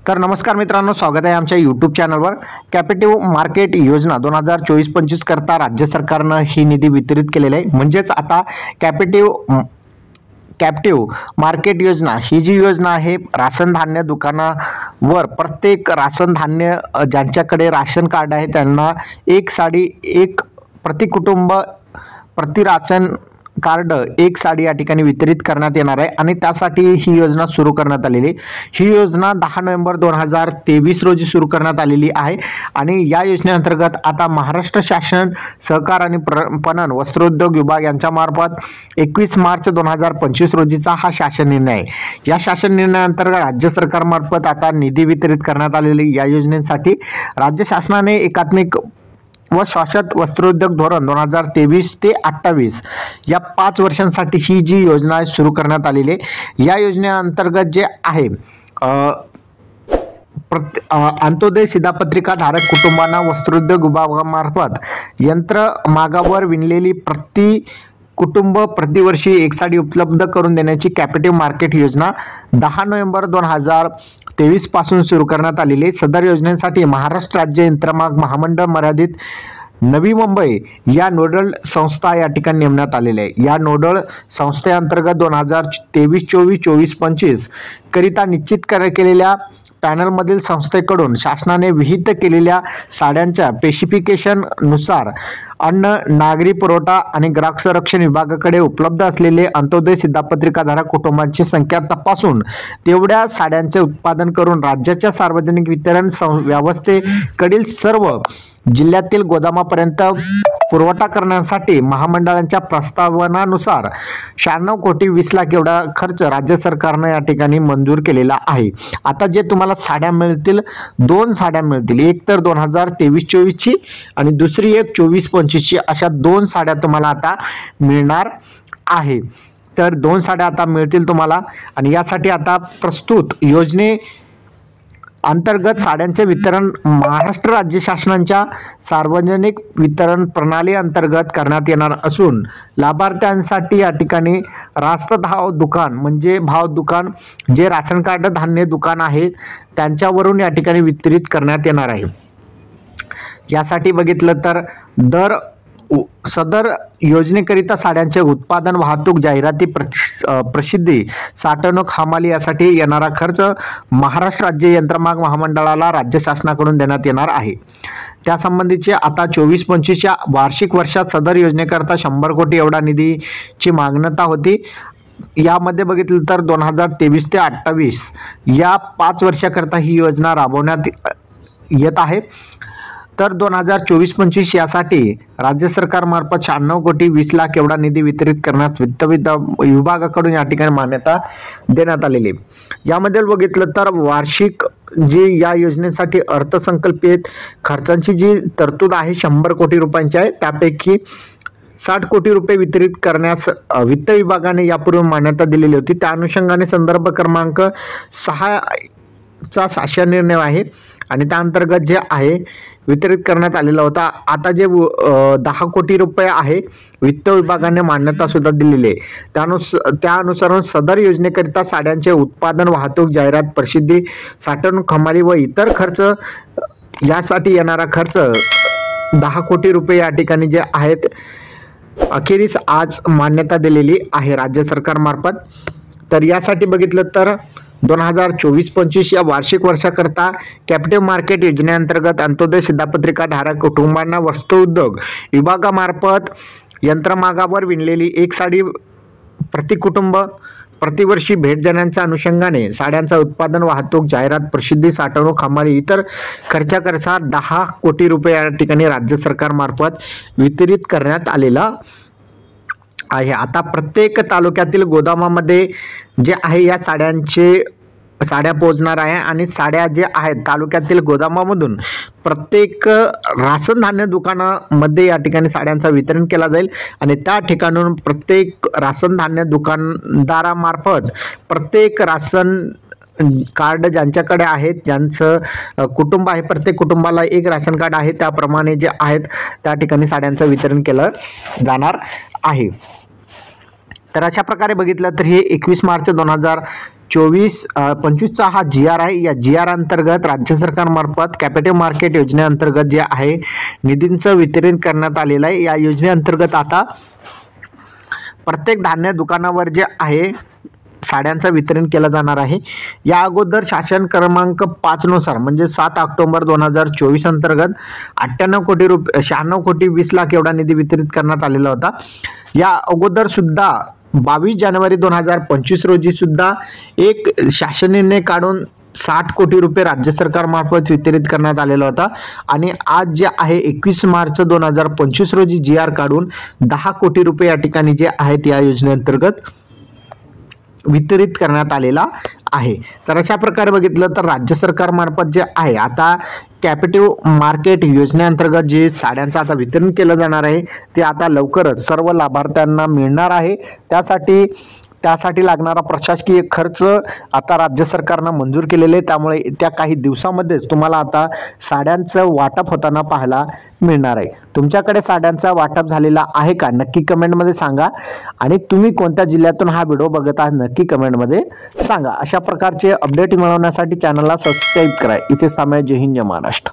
तर नमस्कार मित्रांनो, स्वागत आहे आमच्या यूट्यूब चॅनलवर। कॅपिटिव्ह मार्केट योजना 2024-25 करता राज्य सरकारनं ही निधी वितरित केलेला आहे। म्हणजेच आता कॅप्टिव्ह मार्केट योजना ही जी योजना आहे, राशन धान्य दुकानावर प्रत्येक राशन धान्य ज्यांच्याकडे राशन कार्ड आहे त्यांना एक साडी, एक प्रति कुटुंब प्रति राशन कार्ड एक साडी या ठिकाणी वितरित करण्यात येणार आहे आणि त्यासाठी ही योजना सुरू करण्यात आलेली। ही योजना 10 नोव्हेंबर 2023 रोजी सुरू करण्यात आलेली आहे आणि या योजनेअंतर्गत आता महाराष्ट्र शासन सहकार आणि पणन वस्त्रोद्योग विभाग यांच्या मार्फत 21 मार्च 2025 रोजीचा हा शासन निर्णय आहे। या शासन निर्णयाअंतर्गत राज्य सरकारमार्फत आता निधी वितरित करण्यात आलेली या योजनेसाठी राज्य शासनाने एकात्मिक व शाश्वत वस्त्रोद्योग धोरण 2023 ते 28 या 5 वर्षांसाठी ही जी योजना सुरू करण्यात आलेली आहे। या योजनेअंतर्गत जे आहे अंत्योदय शिधापत्रिका धारक कुटुंबांना वस्त्रोद्योग विभागामार्फत यंत्र मागावर विणलेली प्रति कुटुंब प्रतिवर्षी एक साडी उपलब्ध करून देण्याची कॅपिटिव्ह मार्केट योजना 10 नोव्हेंबर 2023 पासून सुरू करण्यात आलेली आहे। सदर योजनेसाठी महाराष्ट्र राज्य यंत्रमाग महामंडळ मर्यादित नवी मुंबई या नोडल संस्था या ठिकाणी नेमण्यात आलेल्या आहे। या नोडल संस्थेअंतर्गत 2023-24 24-25 करिता निश्चित केलेल्या पॅनलमधील संस्थेकडून शासनाने विहित केलेल्या साड्यांच्या स्पेसिफिकेशन नुसार अन्न नागरी पुरवठा आणि ग्राहक संरक्षण विभागाकडे उपलब्ध असलेले अंत्योदय शिधापत्रिकाधारक कुटुंबांची संख्या तपासून तेवढ्या साड्यांचे उत्पादन करून राज्याच्या सार्वजनिक वितरण व्यवस्थेकडील सर्व जिल्ह्यातील गोदामापर्यंत पुरवठा करण्यासाठी महामंडळांच्या प्रस्तावनानुसार 96 कोटी 20 लाख एवढा खर्च राज्य सरकारने या ठिकाणी मंजूर केलेला आहे। आता जे तुम्हाला साड्या मिळतील, 2 साड्या मिळतील, एक तर 2023-24 ची आणि दुसरी एक 24-25 ची, अशा 2 साड्या तुम्हाला आता मिळणार आहे। तर 2 साड्या आता मिळतील तुम्हाला आणि यासाठी आता प्रस्तुत योजने अंतर्गत साड्यांचे वितरण महाराष्ट्र राज्य शासनाच्या सार्वजनिक वितरण प्रणाली अंतर्गत करण्यात येणार असून लाभार्थ्यांसाठी या ठिकाणी रास्त भाव दुकान म्हणजे भाव दुकान जे राशन कार्ड धान्य दुकान आहे त्यांच्यावरून या ठिकाणी वितरित करण्यात येणार आहे। यासाठी बघितलं तर सदर योजनेकरिता साड्यांचे उत्पादन, वाहतूक, जाहिराती, प्रसिद्धी, साठवणूक, हमाली यासाठी येणारा खर्च महाराष्ट्र राज्य यंत्रमाग महामंडळाला राज्य शासनाकडून देण्यात येणार आहे। त्यासंबंधीचे आता 24-25 च्या वार्षिक वर्षात सदर योजनेकरता 100 कोटी एवढा निधीची मागणता होती। यामध्ये बघितलं तर 2023 ते 28 या 5 वर्षाकरता ही योजना राबवण्यात येत आहे। तर 2024-25 यासाठी राज्य सरकारमार्फत 96 कोटी 20 लाख एवढा निधी वितरित करण्यात वित्त विभागाकडून या ठिकाणी मान्यता देण्यात आलेली। यामध्ये बघितलं तर वार्षिक जी या योजनेसाठी अर्थसंकल्पित खर्चांची जी तरतूद आहे 100 कोटी रुपयांची आहे, त्यापैकी 60 कोटी रुपये वितरित करण्यास वित्त विभागाने यापूर्वी मान्यता दिलेली होती। त्या अनुषंगाने संदर्भ क्रमांक 6 चा शासन निर्णय आहे आणि त्या अंतर्गत जे आहे वितरित करण्यात आलेला होता। आता जे 10 कोटी रुपये आहे वित्त विभागाने मान्यता सुद्धा दिलेली आहे। त्यानुसार सदर योजनेकरिता साड्यांचे उत्पादन, वाहतूक, जाहिरात, प्रसिद्धी, साठवणूक, हमाली व इतर खर्च यासाठी येणारा खर्च 10 कोटी रुपये या ठिकाणी जे आहेत अखेरीस आज मान्यता दिलेली आहे राज्य सरकारमार्फत। तर यासाठी बघितलं तर 2024-25 या वार्षिक वर्षाकरता कॅपिटिव्ह मार्केट योजनेअंतर्गत अंत्योदय शिधापत्रिका धारक कुटुंबांना वस्त्रोद्योग विभागामार्फत यंत्रमागावर विणलेली एक साडी प्रति कुटुंब प्रतिवर्षी भेट देण्याच्या अनुषंगाने साड्यांचा उत्पादन, वाहतूक, जाहिरात, प्रसिद्धी, साठवणूक, हमाली इतर खर्चाकरता 10 कोटी रुपये या ठिकाणी राज्य सरकारमार्फत वितरित करण्यात आलेला आहे। आता प्रत्येक तालुक्यातील गोदामामध्ये जे आहे या साड्या पोहोचणार आहे आणि साड्या जे आहेत तालुक्यातील गोदामामधून प्रत्येक राशन धान्य दुकानामध्ये या ठिकाणी साड्यांचं वितरण केला जाईल आणि त्या ठिकाणून प्रत्येक राशन धान्य दुकानदारामार्फत प्रत्येक राशन कार्ड ज्यांच्याकडे आहेत, ज्यांचं कुटुंब आहे, प्रत्येक कुटुंबाला एक राशन कार्ड आहे त्याप्रमाणे जे आहेत त्या ठिकाणी साड्यांचं वितरण केलं जाणार आहे। तर अशा प्रकारे बघितलं तर हे 21 मार्च 25चा हा GR आहे. या GR अंतर्गत राज्य सरकारमार्फत कॅपिटल मार्केट योजनेअंतर्गत जे आहे निधींचं वितरण करण्यात आलेलं आहे. या योजनेअंतर्गत आता प्रत्येक धान्य दुकानावर जे आहे साड्यांचं वितरण केलं जाणार आहे. या अगोदर शासन क्रमांक 5 नुसार म्हणजे 7 ऑक्टोबर 2024 अंतर्गत 96 कोटी 20 लाख एवढा निधी वितरित करण्यात आलेला होता. या अगोदर सुद्धा 22 जानेवारी 2025 रोजी सुद्धा एक शासन निर्णय काढून 60 कोटी रुपये राज्य सरकारमार्फत वितरित करण्यात आलेला होता आणि आज जे आहे 21 मार्च 2025 रोजी GR काढून 10 कोटी रुपये या ठिकाणी जे आहेत या योजनेअंतर्गत वितरित करण्यात आलेला आहे. तर अशा प्रकारे बघितलं तर राज्य सरकारमार्फत जे आहे आता कॅपिटिव्ह मार्केट योजनेअंतर्गत जे साड्यांचं आता वितरण केलं जाणार आहे ते आता लवकरच सर्व लाभार्थ्यांना मिळणार आहे. त्यासाठी लागणारा प्रशासकीय खर्च आता राज्य सरकारनं मंजूर केलेले, त्यामुळे त्या काही दिवसामध्येच तुम्हाला आता साड्यांचं वाटप होताना पाहायला मिळणार आहे. तुमच्याकडे साड्यांचा वाटप झालेला आहे का नक्की कमेंटमध्ये सांगा आणि तुम्ही कोणत्या जिल्ह्यातून हा व्हिडिओ बघत आहात नक्की कमेंटमध्ये सांगा. अशा प्रकारचे अपडेट मिळवण्यासाठी चॅनलला सबस्क्राईब करा. इथेच थांबूया. जय हिंद, जय महाराष्ट्र.